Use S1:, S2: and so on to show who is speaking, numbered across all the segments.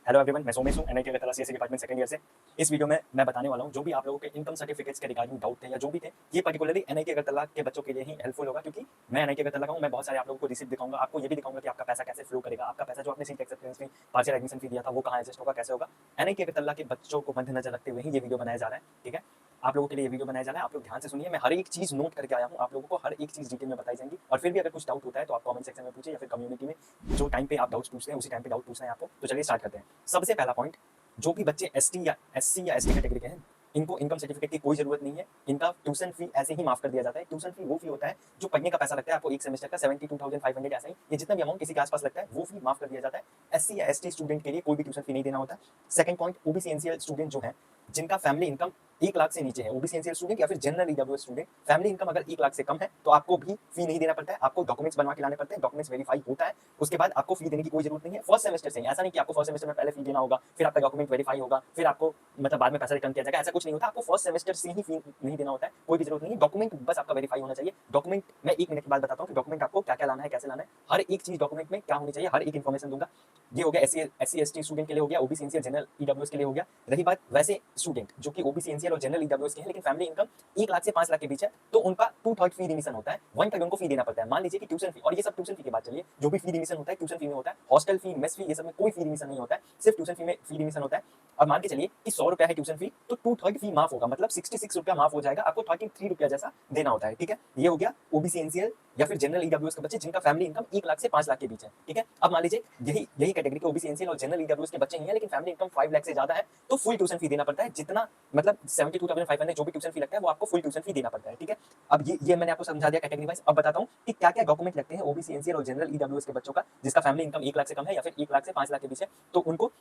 S1: Hello everyone, मैं सोमेश हूँ NIT Agartala CSC department second year से। इस वीडियो में मैं बताने वाला हूँ जो भी आप लोगों के इनकम सर्टिफिकेट्स के रिगार्डिंग डाउट थे या जो भी थे, ये पर्टिकुलरली एनआईटी अगरतला के बच्चों के लिए ही हेल्पफुल होगा, क्योंकि मैं एनआईटी अगरतला का हूँ। मैं बहुत सारे आप लोगों को रिसिप्ट दिखाऊंगा, आपको ये भी दिखाऊंगा कि आपका पैसा कैसे फ्लो करेगा, आपका पैसा जो आपने सीट एक्सेप्टेंस फी, पार्शियल एडमिशन फी दिया था वो कहाँ एडजस्ट होगा, कैसे होगा। एनआईटी अगरतला के बच्चों को मद्देनजर रखते हुए ही ये वीडियो बनाया जा रहा है। ठीक है, आप लोगों के लिए ये वीडियो बनाया जा रहा है। आप लोग ध्यान से सुनिए, मैं हर एक चीज नोट करके आया हूँ, आप लोगों को हर एक चीज डिटेल में बताई जाएंगी। और फिर भी अगर कुछ डाउट होता है तो आप कमेंट सेक्शन में पूछिए या फिर कम्युनिटी में जो टाइम पे आप डाउट्स पूछते हैं उसी टाइम पे डाउट पूछना है आपको। तो चलिए स्टार्ट करते हैं। सबसे पहला पॉइंट, जो भी बच्चे एसटी या एससी या एसटी कैटेगरी के हैं, इनको इनकम सर्टिफिकेट की कोई जरूरत नहीं है। इनका ट्यूशन फी ऐसे ही माफ कर दिया जाता है। ट्यूशन फी वो फी होता है जो पढ़ने का पैसा लगता है आपको एक सेमेस्टर का 72,500, ऐसा ही ये जितना भी अमाउंट किसी के आसपास लगता है वो फी माफ कर दिया जाता है। एससी या एसटी स्टूडेंट के लिए कोई भी ट्यूशन फी नहीं देना होता है। Second point, OBC NCL student जो है जिनका फैमिली इनकम 1 लाख से नीचे है, ओबीसी एनसीएल स्टूडेंट या फिर general EWS student, family income अगर 1 लाख से कम है तो आपको भी फी नहीं देना पड़ता है। आपको डॉक्यूमेंट्स बनवा के लाने पड़ते हैं, डॉक्यूमेंट्स वेरीफाई होता है, उसके बाद आपको फी देने की कोई जरूरत नहीं है। फर्स्ट सेमेस्टर से ऐसा नहीं कि आपको फर्स्ट सेमेस्टर में पहले फी देना होगा, फिर आपका डॉक्यूमेंट वेरीफाई होगा, फिर आपको मतलब बाद में पैसा रिटर्न किया जाएगा, ऐसा कुछ नहीं होता। आपको फर्स्ट सेमेस्टर से ही फी नहीं देना होता है, कोई भी जरूरत नहीं है। डॉक्यूमेंट बस आपका वेरीफाई होना चाहिए। डॉक्यूमेंट मैं 1 मिनट के बाद बताता हूँ कि डॉक्यूमेंट आपको क्या क्या लाना है, कैसे लाना है, हर एक चीज डॉक्यूमेंट में क्या होनी चाहिए, हर एक इन्फॉर्मेशन दूंगा। ये हो गया एससी एसटी स्टूडेंट के लिए हो गया, ओबीसी एनसीएल जनरल ईडब्ल्यूएस के लिए हो गया। रही बात वैसे स्टूडेंट जो कि ओबीसी एनसीएल और जनरल ईडब्ल्यूएस के हैं लेकिन फैमिली इनकम 1 लाख से 5 लाख के बीच है, तो उनका 2/3 फी रिमिशन होता है, 1/3 उनको फी देना पड़ता है। मान लीजिए कि ट्यूशन फी, और ये सब ट्यूशन फी की बात चलिए, जो भी फी रिमिशन होता है ट्यूशन फी में होता है। हॉस्टल फी, मेस फी, ये सब में कोई फी रिमिशन नहीं होता है, सिर्फ ट्यूशन फी में फी रिमिशन होता है। और मान के चलिए कि 100 रुपया है ट्यूशन फी, तो 2/3 फी माफ होगा, मतलब 66 रुपया माफ हो जाएगा, आपको 33 रुपया जैसा देना होता है। ठीक है, ये हो गया ओबीसी एनसीएल या फिर जनरल ईडब्ल्यूएस के बच्चे जिनका फैमिली इनकम 1 लाख से 5 लाख के बीच है। ठीक है, अब मान लीजिए यही कैटेगरी के ओबीसी एनसीएल और जनरल ईडब्ल्यूएस के बच्चे ही हैं लेकिन फैमिली इनकम 5 लाख से ज्यादा है, तो फुल ट्यूशन फी देना पड़ता है। जितना मतलब 72,500 जो भी ट्यूशन फी लगता है वो आपको फुल ट्यूशन फी देना पड़ता है। ठीक है, अब ये मैंने आपको समझा दिया कैटेगरी वाइज। अब बताता हूँ कि क्या क्या डॉक्यूमेंट लगते हैं ओबीसी एनसीएल और जनरल ईडब्ल्यूएस के बच्चों का जिसका फैमिली इनकम 1 लाख से कम है या फिर 1 लाख से 5 लाख के बीच है। तो उनको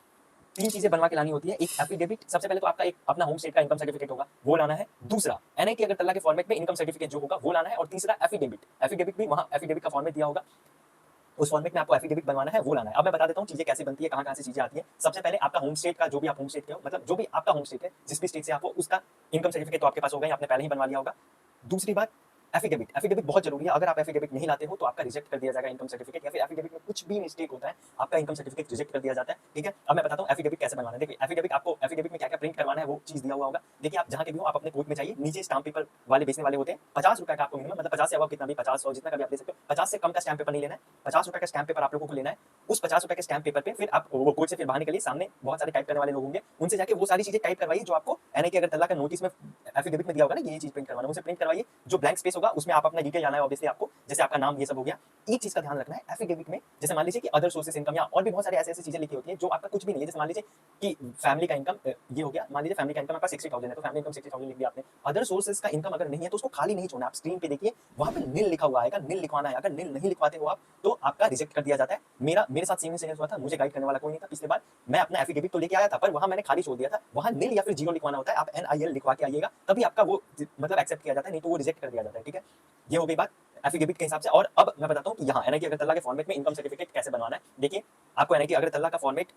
S1: 3 चीजें बनवा के लानी होती है। एक एफिडेविट, सबसे पहले तो आपका एक अपना होम स्टेट का इनकम सर्टिफिकेट होगा, वो लाना है। दूसरा एनआईटी अगरतला के फॉर्मेट में इनकम सर्टिफिकेट जो होगा वो लाना है। और तीसरा एफिडेविट भी वहां एफिडेविट का फॉर्मेट दिया होगा, उस फॉर्मेट में आपको एफिडेविट बनवाना है, वो लाना है। अब मैं बता देता हूँ चीजें कैसे बनती है, कहाँ से चीजें आती है। सबसे पहले आपका होम स्टेट का, जो भी आप होम स्टेट के हो, मतलब जो भी आपका होम स्टेट है, जिस भी स्टेट से आप हो, उसका इनकम सर्टिफिकेट तो आपके पास होगा, आपने पहले ही बनवा लिया होगा। दूसरी बात, एफिडेविट बहुत जरूरी है। अगर आप एफिडेविट नहीं लाते हो तो आपका रिजेक्ट कर दिया जाएगा इनकम सर्टिफिकेट, या फिर एफिडेविट में कुछ भी मिस्टेक होता है आपका इनकम सर्टिफिकेट रिजेक्ट कर दिया जाता है। ठीक है, अब मैं बताता हूँ एफिडेविट कैसे बनवाना है। देखिए एफिडेविट आपको, एफिडेविट में क्या क्या प्रिंट करवाना है वो चीज दिया हुआ होगा। देखिए आप जहाँ के भी हो, आप अपने कोर्ट में जाइए, नीचे स्टाम्प पेपर वाले बेचने वाले होते हैं, 50 रुपए का आपको मिनिमम, मतलब 50 से अब कितना भी, 50 100 जितना का भी आप ले सकते हो। 50 से कम का स्टैम्प पेपर नहीं लेना है, 50 रुपए का स्टैम्प पेपर आप लोगों को लेना है। उस 50 रुपए के स्टैम्प पेपर पे फिर आप वो कोर्ट से फिर बाहर निकलिए, सामने बहुत सारे टाइप करने वाले लोग होंगे, उनसे जाके वो सारी चीजें टाइप करवाइए जो आपको एनआईटी अगरतला का नोटिस में एफिडेविट में दिया होगा ना, ये चीज प्रिंट करवाना, उनसे प्रिंट करवाइए। जो ब्लैंक स्पेस होगा उसमें आप अपना डिटेल जाना है ऑब्वियसली आपको, जैसे आपका नाम, ये सब हो गया। एक चीज का ध्यान रखना है एफिडेविट में, जैसे मान लीजिए कि अदर सोर्सेस इनकम या और भी बहुत सारी ऐसी चीजें लिखी होती है जो आपका कुछ भी नहीं है। जैसे मान लीजिए कि फैमिली का इनकम ये हो गया, मान लीजिए फैमिली का इनकम आपका 60,000 है तो फैमिली इनकम 60,000 लिख दिया आपने। अदर सोर्सेस का इनकम अगर नहीं है तो उसको खाली नहीं छोड़ना, आप स्क्रीन पे देखिए वहां पे नील लिखा हुआ आएगा, नील लिखवाना है। अगर नील नहीं लिखवाते हो आप तो आपका रिजेक्ट कर दिया जाता है। मेरे साथ सेम हुआ था, मुझे गाइड करने वाला कोई नहीं था। पिछले बार मैं अपना एफिडेविट तो लेके आया था पर वहां मैंने खाली छोड़ दिया था, वहां नील या फिर जीरो लिखवाना होता है। आप NIL लिखवा के आइएगा, तभी आपका वो मतलब एक्सेप्ट किया जाता है, नहीं तो वो रिजेक्ट कर दिया जाता है। ठीक है, ये हो गई बात एफिडेविट के हिसाब से। और अब मैं बताता हूँ कि यहाँ एनआईटी अगरतला के फॉर्मेट में इनकम सर्टिफिकेट कैसे बनवाना है। देखिए आपको एनआईटी अगरतला का फॉर्मेट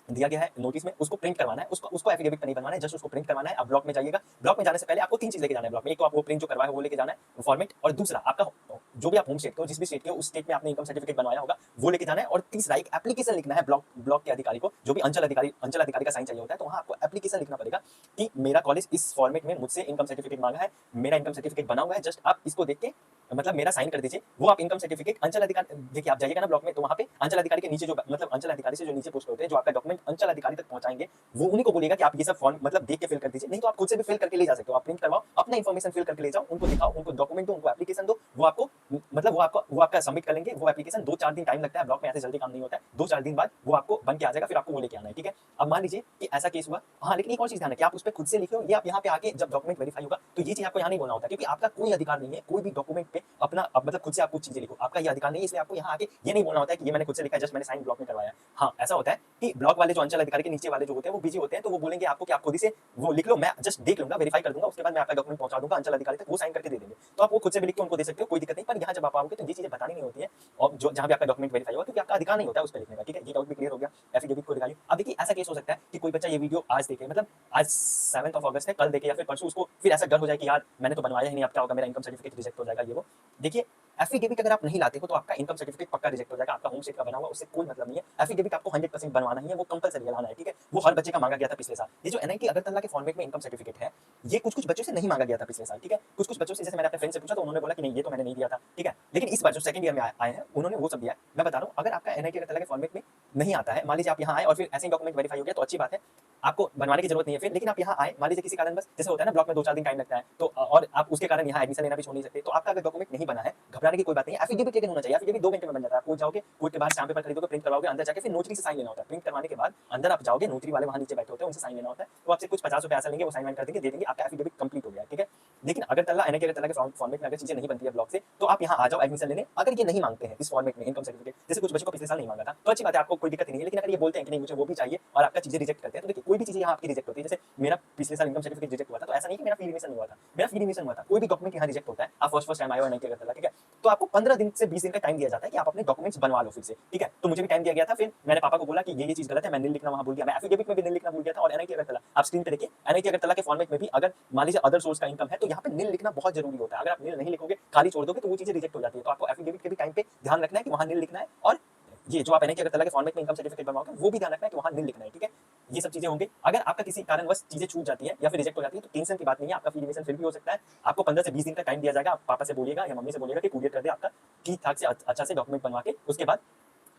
S1: दिया गया है नोटिस में, उसको प्रिंट करवाना है, उसको एफिडेविट नहीं बनवाना है, जस्ट उसको प्रिंट करवाना है। अब ब्लॉक में जाइएगा, ब्लॉक में जाने से पहले आपको 3 चीज लेके जाना है ब्लॉक में। एक तो आप वो प्रिंट जो करवाए वो लेके जाना है फॉर्मेट, और दूसरा आपका जो भी आप होम स्टेट के हो, जिस भी स्टेट के हो, उस स्टेट में आपने इनकम सर्टिफिकेट बनवाया होगा वो लेके जाना है। और तीसरा एक एप्लीकेशन लिखना है ब्लॉक के अधिकारी को, जो भी अंचल अधिकारी का साइन चाहिए होता है, तो वहाँ आपको एप्लीकेशन लिखना पड़ेगा कि मेरा कॉलेज इस फॉर्मेट में मुझसे इनकम सर्टिफिकेट मांगा है, मेरा इनकम सर्टिफिकेट बना हुआ है, जस्ट आप इसको देख के मतलब मेरा साइन कर दीजिए। वो आप इनकम सर्टिफिकेट अंचल अधिकारी, देखिए आप जाइएगा ना ब्लॉक में, तो वहाँ पे अंचल अधिकारी के नीचे जो मतलब अंचल अधिकारी से जो नीचे पोस्ट होते हैं, जो आपका डॉक्यूमेंट अंचल अधिकारी तक पहुंचाएंगे, वो उन्हीं को बोलेगा कि आप ये सब फॉर्म मतलब देख के फिल कर दीजिए। नहीं तो आप खुद से भी फिल करके ले जा सकते हो, आप प्रिंट करवाओ, अपना इन्फॉर्मेशन फिल करके ले जाओ, उनको दिखाओ, उनको डॉक्यूमेंट दो, उनको एप्लीकेशन दो, वो आपको मतलब वो आपका सबमिट करेंगे। वो एप्लीकेशन 2-4 दिन टाइम लगता है, ब्लॉक में ऐसे जल्दी काम नहीं होता है। 2-4 दिन बाद वो आपको बन के आ जाएगा, फिर आपको वो लेके आना है। ठीक है, अब मान लीजिए कि ऐसा केस हुआ, हाँ लेकिन एक और चीज ध्यान है कि आप उस पर खुद से लिखो, ये आप यहाँ पे आके जब डॉक्यूमेंट वेरीफाई होगा तो ये चीज आपको यहाँ नहीं बोलना होता, क्योंकि आपका कोई अधिकार नहीं है कोई भी डॉक्यूमेंट पे अपना मतलब खुद से आप कुछ चीजें लिखो, आपका ये अधिकार नहीं है। इसलिए आपको यहाँ आके ये नहीं बोलना होता है कि ये मैंने खुद से लिखा है, जस्ट मैंने साइन ब्लॉक में करवाया। हाँ ऐसा होता है कि ब्लॉक वाले जो अंचल अधिकारी के नीचे वाले जो होते हैं वो बिजी होते हैं, तो वो बोलेंगे आपको कि आप खुद ही से वो लिख लो, मैं जस्ट देख लूंगा, वेरीफाई कर दूंगा, उसके बाद मैं आपका डॉक्यूमेंट पहुंचा दूंगा अंचल अधिकारी तक, वो साइन करके दे देंगे। तो आप वो खुद से भी लिख के उनको दे सकते हो, कोई दिक्कत नहीं। पर यहाँ जब आप आओगे तो ये चीजें बतानी नहीं होती है, और जो जहाँ भी आपका डॉक्यूमेंट वेरीफाई होगा, क्योंकि आपका अधिकार नहीं होता है उस पर लिखने का। ठीक है, ये डाउट भी क्लियर हो गया एफिडेविट को दिखाइए। अब देखिए ऐसा केस हो सकता है कि कोई बच्चा ये वीडियो आज देखे, मतलब आज 7 अगस्त है, कल देखे या फिर परसों, उसको फिर ऐसा डर हो जाए कि यार मैंने तो बनवाया ही नहीं, अब क्या होगा, मेरा इनकम सर्टिफिकेट रिजेक्ट हो जाएगा, ये वो। देखिए एफिडेविट अगर आप नहीं लाते हो तो आपका इनकम सर्टिफिकेट पक्का रिजेक्ट हो जाएगा, आपका होम स्टेट का बना हुआ उससे कोई मतलब नहीं है। एफिडेविट आपको 100% बनवाना ही है, वो कंपलसरी लाना है, ठीक है। वो हर बच्चे का मांगा गया था पिछले साल। ये जो एनआईटी अगरतला के फॉर्मेट में इनकम सर्टिफिकेट है, ये कुछ बच्चों से नहीं मांगा गया था पिछले साल, ठीक है। कुछ बच्चों से, जैसे मैंने अपने फ्रेंड से पूछा तो उन्होंने बोला कि नहीं ये तो मैंने नहीं दिया था, ठीक है। लेकिन इस बार जो सेकंड ईयर में आए हैं उन्होंने वो सब दिया है। मैं बता रहा हूँ, अगर आपका एनआईटी अगरतला के फॉर्मेट में नहीं आता है, मान लीजिए आप यहाँ आए और फिर ऐसे ही डॉक्यूमेंट वेरीफाई हो गया तो अच्छी बात है, आपको बनवाने की जरूरत नहीं है फिर। लेकिन आप यहाँ आए, मान लीजिए किसी कारण बस जैसे होता है ना ब्लॉक में 2-4 दिन टाइम लगता है, तो और आप उसके कारण यहाँ एडमिशन लेना भी छोड़ नहीं सकते, तो आपका अगर डॉक्यूमेंट नहीं बना है, घबराने की कोई बात नहीं है। एफिडेविट लेकिन होना चाहिए, एफिडेविट 2 घंटे में बन जाता है। आप कोर्ट जाओगे, कोर्ट के बाद स्टैम्प पेपर खरीदोगे, प्रिंट करवाओगे, अंदर जाके फिर नोटरी से साइन लेना होता है। प्रिंट करवाने के बाद अंदर आप जाओगे, नोटरी वाले वहाँ नीचे बैठे होते हैं, उनसे साइन लेना होता है, तो आपसे कुछ 50 रुपये ऐसा लेंगे, वो साइन कर देंगे, दे देंगे, आपका एफिडेविट कंप्लीट हो गया, ठीक है। लेकिन अगरतला एनआईटी अगरतला के फॉर्मेट में अगर चीजें नहीं बनती है ब्लॉक से, तो आप यहाँ आ जाओ एडमिशन लेने। अगर ये नहीं मांगते हैं इस फॉर्मेट में इनकम सर्टिफिकेट, जैसे कुछ बच्चों को पिछले साल नहीं मांगा था, तो अच्छी बात है, आपको कोई दिक्कत नहीं है। लेकिन अगर ये बोलते हैं कि नहीं मुझे वो भी चाहिए और आपका चीजें रिजेक्ट करते हैं, तो देखिए कोई भी चीज यहाँ आपकी रिजेक्ट होती है। जैसे मेरा पिछले साल इनकम सर्टिफिकेट रिजेक्ट हुआ था, तो ऐसा नहीं कि मेरा फी रिमिशन हुआ था, मेरा फी रिमिशन हुआ था। कोई भी डॉक्यूमेंट यहाँ रिजेक्ट होता है, आप फर्स्ट टाइम आए हो एनआईटी अगरतला, ठीक है, तो आपको 15 दिन से 20 दिन का टाइम दिया जाता है कि आप अपने डॉक्यूमेंट्स बनवा लो फिर से, ठीक है। तो मुझे भी टाइम दिया गया था, फिर मैंने पापा को बोला कि ये चीज गलत है, मैं नील लिखना वहां भूल गया, मैं एफिडेविट में भी नील लिखना भूल गया था। और एनआईटी अगरतला, आप स्क्रीन पे देखिए, एनआईटी अगरतला के फॉर्मेट में भी अगर मान लीजिए अदर सोर्स का इनकम है, तो यहाँ पे नील लिखना बहुत जरूरी होता है। अगर आप नील नहीं लिखोगे, खाली छोड़ दोगे, तो वो चीजें रिजेक्ट हो जाती है। तो आपको एफिडेविट के भी टाइम पे ध्यान रखना है कि वहां नील लिखना है, और ये जो आप एनआईटी अगरतला के फॉर्मेट में इनकम सर्टिफिकेट बनवाओगे वो भी ध्यान रखना है कि वहां नील लिखना है, ठीक है। ये सब चीजें होंगी। अगर आपका किसी कारणवश चीजें छूट जाती है या फिर रिजेक्ट हो जाती है, तो टेंशन की बात नहीं है, आपका फी रिमिशन फिर भी हो सकता है। आपको 15 से 20 दिन का टाइम दिया जाएगा। आप पापा से बोलिएगा या मम्मी से बोलिएगा कि कुरियर कर दे आपका, ठीक ठाक से अच्छा से डॉक्यूमेंट बनवा के, उसके बाद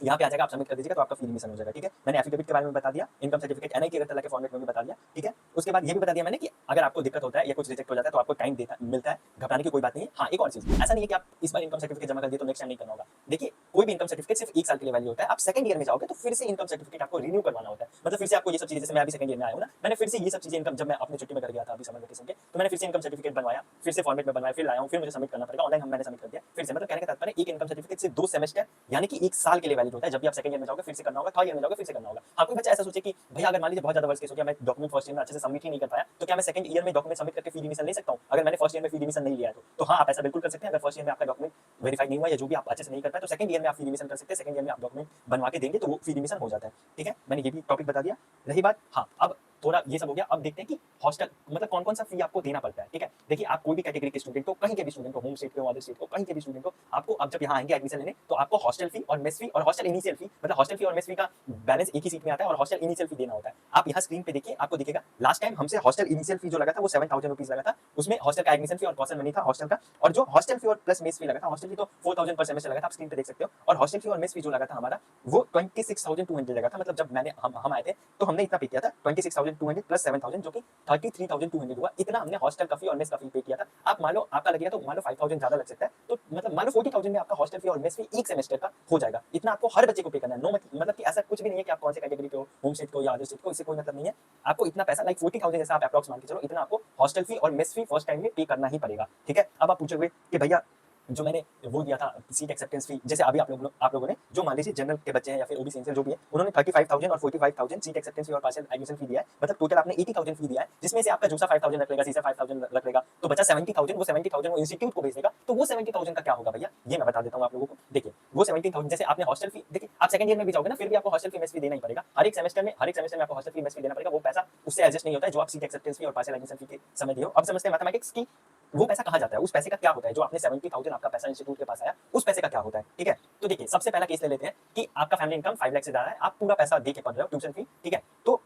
S1: यहाँ पे आ जाएगा, आप सबमिट कर दीजिएगा, तो आपका फी रिमिशन हो जाएगा, ठीक है। मैंने एफिडेविट के बारे में बता दिया, इनकम सर्टिफिकेट एनआईटी अगरतला के फॉर्मेट में भी बता दिया, ठीक है। उसके बाद ये भी बता दिया मैंने कि अगर आपको दिक्कत होता है या कुछ रिजेक्ट हो जाता है तो आपको टाइम मिलता है, घबराने की कोई बात नहीं है। हाँ, एक और चीज, ऐसा नहीं है कि आप इस बार इनकम सर्टिफिकेट जमा कर दिए तो नेक्स्ट टाइम नहीं करना होगा। देखिए, कोई भी इनकम सर्टिफिकेट सिर्फ 1 साल के लिए वैल्यू होता है। आप सेकंड ईयर में जाओगे तो फिर से इनकम सर्टिफिकेट आपको रिन्यू करवाना होता है, मतलब फिर से आपको ये सब चीजें, जैसे मैं अभी सेकंड ईयर में आया हूँ ना, मैंने फिर से ये सब चीजें इनकम, जब मैं अपनी छुट्टी में कर गया था अभी समर वेकेशन के, तो मैंने फिर से इनकम सर्टिफिकेट बनवाया, फिर से फॉर्मेट में बनवाया, फिर लाया हूँ, फिर मुझे सबमिट करना पड़ेगा ऑनलाइन। मैंने सबमिट कर दिया फिर से, मतलब कहने का तात्पर्य एक इनकम सर्टिफिकेट से 2 सेमेस्टर यानी कि 1 साल के लिए वैलिड होता है। जब भी आप सेकंड ईयर में जाओगे फिर से करना होगा, थर्ड ईयर में जाओगे फिर से करना होगा। हाँ, कोई बच्चा ऐसा सोचे कि भैया अगर मान लीजिए बहुत ज्यादा वर्ष केस हो गया, मैं डॉक्यूमेंट फर्स्ट ईयर में अच्छे से सबमिट ही नहीं कर पाया, तो क्या मैं सेकंड ईयर में डॉक्यूमेंट सबमिट करके फी रिमिशन ले सकता हूँ अगर मैंने फर्स्ट ईयर में फी रिमिशन नहीं लिया है तो हाँ, आप ऐसा बिल्कुल कर सकते हैं। अगर फर्स्ट ईयर में आपका डॉक्यूमेंट वेरीफाई नहीं हुआ या जो भी आप अच्छे से नहीं कर पाए, तो सेकंड ईयर में आप फी रिमिशन कर सकते हैं। सेकंड ईयर में आप डॉक्यूमेंट बनवा के देंगे तो वो फी रिमिशन हो जाता है, ठीक है। मैंने ये भी टॉपिक बता दिया। रही बात, हाँ, अब थोड़ा ये सब हो गया, अब देखते हैं कि हॉस्टल मतलब कौन कौन सा फी आपको देना पड़ता है, ठीक है। देखिए, आप कोई भी कैटेगरी के स्टूडेंट को, कहीं के भी स्टूडेंट को, होम स्टेट के, अदर स्टेट को, कहीं के भी स्टूडेंट को, आपको अब जब यहाँ आएंगे एडमिशन लेने, तो आपको हॉस्टल फी और मेस फी और हॉस्टल इनिशियल फी, मतलब हॉस्टल फी और मेस फी का बैलेंस एक ही सीट में आता है, और हॉस्टल इनिशियल फी देना होता है। आप यहाँ स्क्रीन पे देखिए, आपको दिखेगा लास्ट टाइम हमसे हॉस्टल इनिशियल फी जो लगा था वो 7000 रुपीज लगा था। उसमें हॉस्टल का एडमिशन फी और कॉशन मनी था हॉस्टल का, और जो हॉस्टल फी और प्लस मेस फी लगा था, हॉस्टल फी तो 4000 पर सेमेस्टर लगा था, आप स्क्रीन पे देख सकते हो। और हॉस्टल फी और मेस फी जो लगा था हमारा, वो 26200 लगा था। मतलब जब हम आए थे तो हमने इतना पे किया था, 26200 प्लस 7000 जो कि 33200 हुआ। इतना हमने हॉस्टल का फी और मेस का फी पे किया था। आप मान लो आपका लगेगा तो मान लो 5000 ज्यादा लग सकता है, तो मतलब मान लो 40000 में आपका हॉस्टल फी और मेस फी एक सेमेस्टर का हो जाएगा। इतना आपको हर बच्चे को पे करना है। नो मतलब कि ऐसा कुछ भी नहीं है कि आप कौन से कैटेगरी पे हो, होम स्टेट को या अदर स्टेट को, इससे कोई मतलब नहीं है। आपको इतना पैसा लाइक 40000 जैसा आप अप्रॉक्स मान के चलो, इतना आपको हॉस्टल फी और मेस फी फर्स्ट टाइम में पे करना ही पड़ेगा, ठीक है। अब आप पूछोगे कि भैया जो मैंने वो दिया था सीट एक्सेप्टेंस फी, जैसे अभी आप लोगों ने जो मान लीजिए जनरल के बच्चे हैं या फिर ओबीसी जो भी है, उन्होंने 35000 और 45000 सीट एक्सेप्टेंस फी और पार्शियल एडमिशन फी दिया है। मतलब टोटल आपने 80000 फी दिया है, जिसमें से आपका जूसा 5000 रख लेगा, सीसा 5000 रख लेगा, तो बचा 70000। वो 70000 वो इंस्टीट्यूट को भेज देगा। तो वो 70000 का क्या होगा भैया, ये मैं बता देता हूँ आप लोगों को। देखिए, वो 70000 जैसे आपने हॉस्टल फी, देखिए आप सेकंड ईयर में भी जाओगे ना, फिर भी आपको हॉस्टल फी मेस फी देना ही पड़ेगा। हर एक सेमेस्टर में आपको हॉस्टल फी मेस फी देना पड़ेगा। वो पैसा उससे एडजस्ट नहीं होता है जो आप सीट एक्सेप्टेंस फी और पार्शियल एडमिशन फी के समय दिए हो। अब समझते हैं मैथमेटिक्स की वो पैसा कहाँ जाता है, उस पैसे का क्या होता है। जो आपने 70000 आपका पैसा इंस्टीट्यूट के पास आया, उस पैसे का क्या होता है, ठीक है। तो देखिए, सबसे पहला केस ले लेते हैं कि आपका फैमिली इनकम 5 लाख से ज्यादा है, आप पूरा पैसा दे के पढ़ रहे हो ट्यूशन फी, ठीक है। तो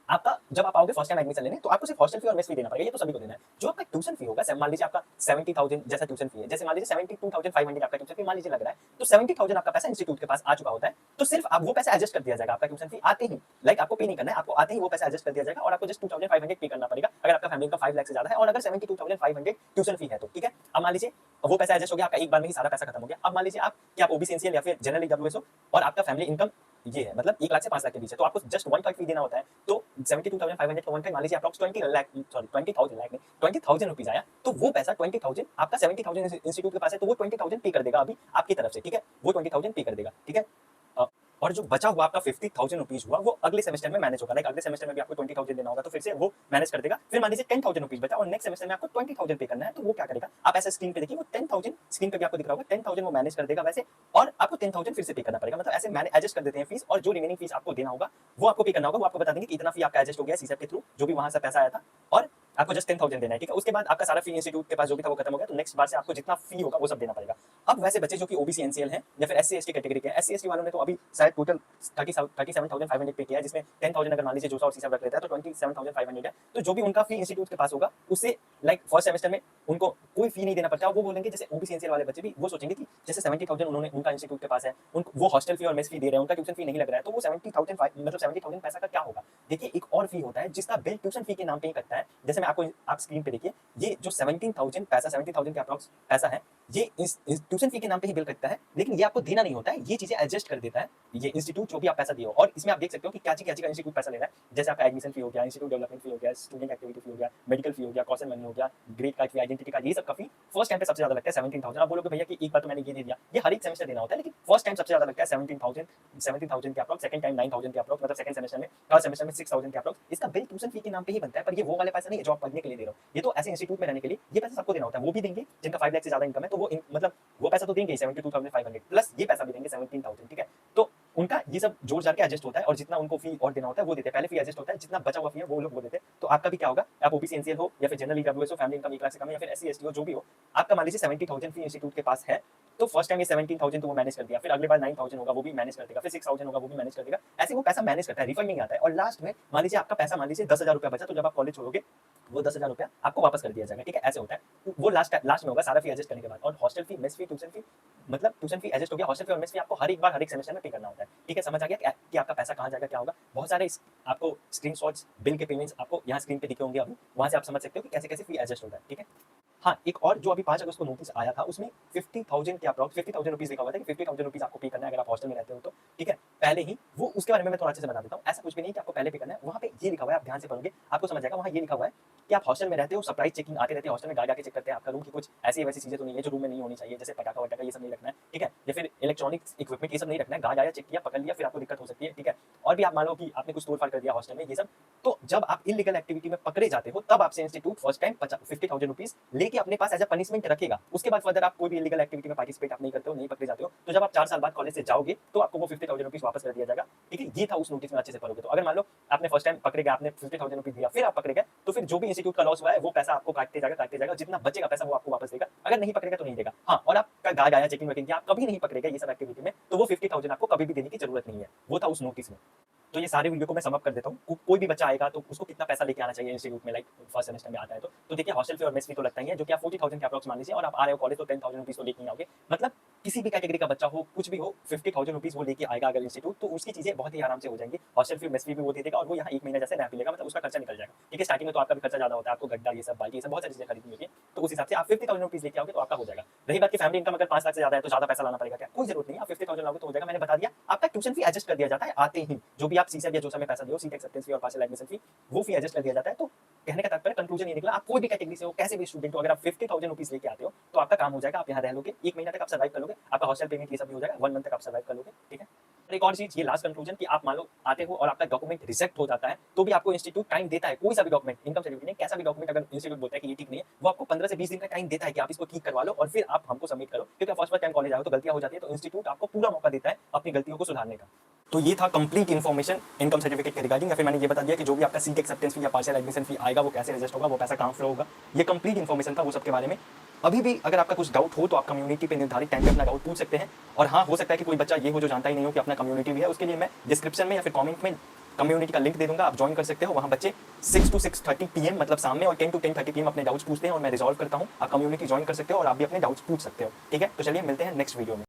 S1: आपका जब आप आओगे फर्स्ट टाइम एडमिशन लेने, तो आपको सिर्फ हॉस्टल फी और मेस फी देना पड़ेगा, ये तो सभी को देना है। जो आपका ट्यूशन फी होगा, मान लीजिए आपका 70000 जैसा ट्यूशन फी है, जैसे मान लीजिए 72500 आपका ट्यूशन फी मान लीजिए लग रहा है, तो 70000 आपका पैसा इंस्टीट्यूट के पास आ चुका होता है, तो सिर्फ आप वो पैसा एडजस्ट कर दिया जाएगा आपका ट्यूशन फी आते ही। लाइक आपको पे नहीं करना है, आपको आते ही वो पैसा एडजस्ट कर दिया जाएगा और आपको जस्ट 2500 पे करना पड़ेगा अगर आपका फैमिली इनकम 5 लाख से ज्यादा है, और अगर 72500 ट्यूशन फी है तो, ठीक है। अब मान लीजिए वो पैसा एडजस्ट हो गया, आपका एक बार में ही सारा पैसा खत्म हो गया। अब मान लीजिए आप क्या आप ओबीसी एनसीएल या फिर जनरल ईडब्ल्यूएस हो, और आपका फैमिली इनकम ये है, मतलब 1 लाख से 5 लाख के बीच है, तो आपको जस्ट 1 फी देना होता है। तो 72500 का 1 मान लीजिए अप्रॉक्स 20,000 लाख में 20,000 रुपीज आया, तो वो पैसा 20,000 आपका 70,000 इंस्टीट्यूट के पास है, तो वो 20,000 पे कर देगा अभी आपकी तरफ से, ठीक है। वो 20,000 पे कर देगा, ठीक है। और जो बचा हुआ आपका 50,000 रुपीज हुआ, वो अगले सेमेस्टर में मैनेज होगा। लाइक अगले सेमेस्टर में भी आपको 20,000 देना होगा, तो फिर से वो मैनेज कर देगा। फिर मान लीजिए 10,000 रुपीज बचा और नेक्स्ट सेमेस्टर में आपको 20,000 पे करना है, तो वो क्या करेगा, आप ऐसे स्क्रीन पे देखिए, वो 10,000 स्क्रीन पे भी आपको दिख रहा होगा, 10,000 वो मैनेज कर देगा वैसे, और आपको 10,000 फिर से पे करना पड़ेगा। मतलब ऐसे मैंने एडजस्ट कर देते हैं फीस, और जो रिमेनिंग फीस आपको देना होगा वो आपको पे करना होगा। वो आपको बता देंगे कि इतना फी आपका एडजस्ट हो गया सीसेप के थ्रू, जो भी वहां से पैसा आया था, और आपको जस्ट 10,000 देना है, ठीक है। उसके बाद आपका सारा फी इंस्टीट्यूट के पास जो भी था वो खत्म हो गया, तो नेक्स्ट बार से आपको जितना फी होगा वो सब देना पड़ेगा। अब वैसे बच्चे जो कि ओबीसी एनसीएल हैं या फिर एससी एसटी कैटेगरी के हैं, एससी एसटी वालों ने तो अभी शायद टोटल 37,500 पे किया है, जिसमें 10,000 अगर मान लीजिए जूसा और सीसा रख लेता है तो 27,500 है। तो जो भी उनका फी इंस्टीट्यूट के पास होगा उससे लाइक फर्स्ट सेमेस्टर में उनको कोई फी नहीं देना पड़ता। वो बोलेंगे जैसे ओबीसी एनसीएल वाले बच्चे भी वो सोचेंगे कि जैसे 70,000 उन्होंने उनका इंस्टीट्यूट के पास है, उनको वो हॉस्टल फी और मेस फी दे रहे हैं, उनका ट्यूशन फी नहीं लग रहा है, तो वो 70,000 मतलब 70,000 पैसा का क्या होगा। देखिए एक और फी होता है जिसका बिल ट्यूशन फी के नाम पे ही कटता है। जैसे मैं आपको आप स्क्रीन पे देखिए, ये जो 17,000 पैसा 17,000 के अप्रॉक्स पैसा है, ये इस ट्यूशन फी के नाम पे ही बिल कटता है, लेकिन ये आपको देना नहीं होता है, ये चीजें एडजस्ट कर देता है ये इंस्टीट्यूट जो भी आप पैसा दिए हो। और इसमें आप देख सकते हो कि क्या चीज का इंस्टीट्यूट पैसा ले रहा है। जैसे आपका एडमिशन फी हो गया, इंस्टीट्यूट डेवलपमेंट फी हो गया, स्टूडेंट एक्टिविटी फी हो गया, मेडिकल फी हो गया, कॉस्ट एंड मनी हो गया, ग्रेड कार्ड फी, आइडेंटिटी कार्ड, ये सब का फी फर्स्ट टाइम पे सबसे ज्यादा लगता है 17,000। आप बोलोगे भैया कि एक बार तो मैंने ये दे दिया, ये हर एक सेमेस्टर देना होता है, लेकिन फर्स्ट टाइम सबसे ज्यादा लगता है 17,000 के अप्रॉक्स, सेकंड टाइम 9,000 के अप्रॉक्स, मतलब सेकंड सेमेस्टर में, थर्ड सेमेस्टर में 6,000 के अप्रॉक्स। इसका बिल ट्यूशन फी के नाम पे ही बनता है, पर ये वो वाले पैसा नहीं है जो आप पढ़ने के लिए दे रहे हो, ये तो ऐसे इंस्टीट्यूट में रहने के लिए ये पैसा सबको देना होता है। वो भी देंगे जिनका 5 लाख से ज्यादा इनकम है, तो वो मतलब वो पैसा तो देंगे 72,500 प्लस ये पैसा भी देंगे 17,000, ठीक है। तो उनका ये सब जोड़ जाकर एडजस्ट होता है और जितना उनको फी और देना होता है वो देते हैं। पहले फी एडजस्ट होता है, जितना बचा हुआ फी है वो लोग वो देते हैं। तो आपका भी क्या होगा, आप ओबीसी एनसीएल हो या फिर जनरल ईडब्ल्यूएस हो, फैमिली इनकम 1 लाख से कम है, या फिर एससी एसटी हो, जो भी हो, आपका मान लीजिए 70,000 फी इंस्टीट्यूट के पास है, तो फर्स्ट टाइम ये 17,000 तो वो मैनेज कर दिया, फिर अगले बार 9,000 होगा वो भी मैनेज कर देगा, फिर 6,000 होगा वो भी मैनेज कर देगा। ऐसे वो पैसा मैनेज करता है, रिफंड नहीं आता है। और लास्ट में मान लीजिए आपका पैसा मान लीजिए 10,000 रुपया बचा, तो जब आप कॉलेज छोड़ोगे वो 10,000 रुपया आपको वापस कर दिया जाएगा, ठीक है। ऐसे होता है, वो लास्ट में होगा सारा फी एडजस्ट करने के बाद। और हॉस्टल फी, मेस फी, ट्यूशन फी, मतलब ट्यूशन फी एडजस्ट हो गया, हॉस्टल फी और मेस फी आपको हर एक बार हर एक सेमेस्टर में पे करना होता है, ठीक है। समझ आ गया कि आपका पैसा कहाँ जाएगा, क्या होगा। बहुत सारे आपको स्क्रीनशॉट्स बिल के पेमेंट्स आपको यहाँ स्क्रीन पे दिखे होंगे, अभी वहाँ से आप समझ सकते हो कि कैसे कैसे फी एडजस्ट होता है, ठीक है। हाँ, एक और जो अभी 5 अगस्त को नोटिस आया था, उसमें 50,000 के अप्रॉक्स 50,000 रुपीज लिखा हुआ था कि 50,000 रुपीज आपको पे करना है अगर आप हॉस्टल में रहते हो तो, ठीक है। पहले ही वो उसके बारे में मैं थोड़ा अच्छे से बता देता हूँ। ऐसा कुछ भी नहीं कि आपको पहले पे करना है, वहाँ पे ये लिखा हुआ है, आप ध्यान से पढ़ोगे आपको समझ जाएगा। वहाँ ये लिखा हुआ है कि आप हॉस्टल में रहते हो, सरप्राइज चेकिंग आते रहते हैं, हॉस्टल में गार्ड आके चेक करते हैं आपका रूम की कुछ ऐसी वैसी चीजें तो नहीं है जो रूम में नहीं होनी चाहिए, जैसे पटाखा वटाखा ये सब नहीं रखना है, ठीक है। या फिर इलेक्ट्रॉनिक्स इक्विपमेंट ये सब नहीं रखना है। गार्ड आया, चेक किया, पकड़ लिया, फिर आपको दिक्कत हो सकती है, ठीक है। और भी आप मान लो कि आपने कुछ तोड़फाड़ कर दिया हॉस्टल में, ये सब, तो जब आप इलीगल एक्टिविटी में पकड़े जाते हो तब आपसे इंस्टीट्यूट फर्स्ट टाइम 50,000 रुपीज लेके अपने पास एज अ पनिशमेंट रखेगा। उसके बाद फर्दर आप कोई भी इलीगल एक्टिविटी में पार्टिसिपेट आप नहीं करते हो, नहीं पकड़े जाते हो, तो जब आप 4 साल बाद कॉलेज से जाओगे तो आपको वो 50,000 रुपीज वापस कर दिया जाएगा, ठीक है। ये था उस नोटिस में, अच्छे से पढ़ोगे तो। अगर मान लो आपने फर्स्ट टाइम पकड़े गए, आपने 50,000 रुपीज दिया, फिर आप पकड़े गए, तो फिर जो भी इंस्टीट्यूट का लॉस हुआ है वो पैसा आपको काटते जाएगा, जितना बचेगा पैसा वो आपको वापस देगा। अगर नहीं पकड़ेगा तो नहीं देगा। हाँ, और आपका गार्ड आया, चेकिंग वेकिंग, आप कभी नहीं पकड़ेगा ये सब एक्टिविटी में, तो वो 50,000 आपको कभी भी देने की जरूरत नहीं है। वो था उस नोटिस में। तो ये सारे वीडियो को मैं समअप कर देता हूँ। कोई भी बच्चा आएगा तो उसको कितना पैसा लेके आना चाहिए इंस्टीट्यूट में, लाइक फर्स्ट सेमेस्टर में आता है तो देखिए हॉस्टल फी और मेस फी तो लगता ही है, जो कि आप 40,000 के अप्रॉक्स मान लीजिए, और आप आ रहे हो कॉलेज तो 10,000 रुपीज तो लेके आओगे। मतलब किसी भी कैटेगरी का बच्चा हो, कुछ भी हो, 50,000 रुपीज वो लेके आएगा अगर इंस्टीट्यूट, तो उसकी चीजें बहुत ही आराम से हो जाएंगी। हॉस्टल फी मेस फी भी वो दे देगा और वो यहाँ 1 महीना जैसे रह लेगा, मतलब उसका खर्चा निकल जाएगा, ठीक है। स्टार्टिंग में तो आपका भी खर्चा ज्यादा होता है, आपको गड्ढा ये सब बाल्टी ये सब बहुत सारी चीजें खरीदनी होती है, तो उस हिसाब से आप 50,000 रुपीज लेके आओगे तो आपका हो जाएगा। रही बात की फैमिली इनकम अगर 5 लाख से ज्यादा है तो ज्यादा पैसा लाना पड़ेगा, क्या कोई जरूरत नहीं है, आप 50,000 लाओगे तो हो जाएगा। मैंने बता दिया, आपका ट्यूशन फी एडजस्ट कर दिया जाता है आते ही, जो भी आप सीसेट या जो समय पैसा दो, सीट एक्सेप्टेंस फी और पार्शियल एडमिशन फी, वो फी एडजस्ट कर दिया जाता है। तो कहने का तात्पर्य, कंक्लूजन ये निकला, आप कोई भी कैटेगरी से हो, कैसे भी स्टूडेंट हो, अगर आप 50,000 रुपीज लेके आते हो तो आपका काम हो जाएगा, आप यहाँ रह लोगे, 1 महीना तक आप सर्वाइव कर लोगे, आपका हॉस्टल पेमेंट ये सब भी हो जाएगा, 1 मंथ तक आप सर्वाइव कर लोगे, ठीक है। और एक और चीज, ये लास्ट कंक्लूजन, कि आप मान लो आते हो और आपका डॉक्यूमेंट रिजेक्ट हो जाता है, तो भी आपको इंस्टीट्यूट टाइम देता है। कोई सा भी डॉक्यूमेंट, इनकम सर्टिफिकेट नहीं, कैसा भी डॉक्यूमेंट अगर इंस्टीट्यूट बोलता है कि ये ठीक नहीं है, वो आपको 15 से 20 दिन का टाइम देता है कि आप इसको ठीक करवा लो और फिर आप हमको सबमिट करो, क्योंकि फर्स्ट टाइम कॉलेज आओ तो गलतियां हो जाती है, तो इंस्टीट्यूट आपको पूरा मौका देता है अपनी गलतियों को सुधारने का। तो ये था कंप्लीट इन्फॉर्मेशन इनकम सर्टिफिकेट के रिगार्डिंग, या फिर मैंने ये बता दिया कि जो भी आपका सीट एक्सेप्टेंस फी या पार्शियल एडमिशन फी आएगा वो कैसे एडजस्ट होगा, वो पैसा कहाँ फ्लो होगा। ये कंप्लीट इन्फॉर्मेशन था वो सब के बारे में। अभी भी अगर आपका कुछ डाउट हो तो आप कम्युनिटी पे निर्धारित टाइम पे अपना डाउट पूछ सकते हैं। और हाँ, हो सकता है कि कोई बच्चा ये हो जो जानता ही नहीं हो कि अपना कम्युनिटी भी है, उसके लिए मैं डिस्क्रिप्शन में या फिर कमेंट में कम्युनिटी का लिंक दे दूंगा, आप ज्वाइन कर सकते हो। वहाँ बच्चे 6 to 6:30 PM मतलब शाम में, और 10 to 10:30 PM अपने डाउट्स पूछते हैं और मैं रिजॉल्व करता हूँ। आप कम्युनिटी ज्वाइन कर सकते हो और आप भी अपने डाउट्स पूछ सकते हो, ठीक है। तो चलिए मिलते हैं नेक्स्ट वीडियो में।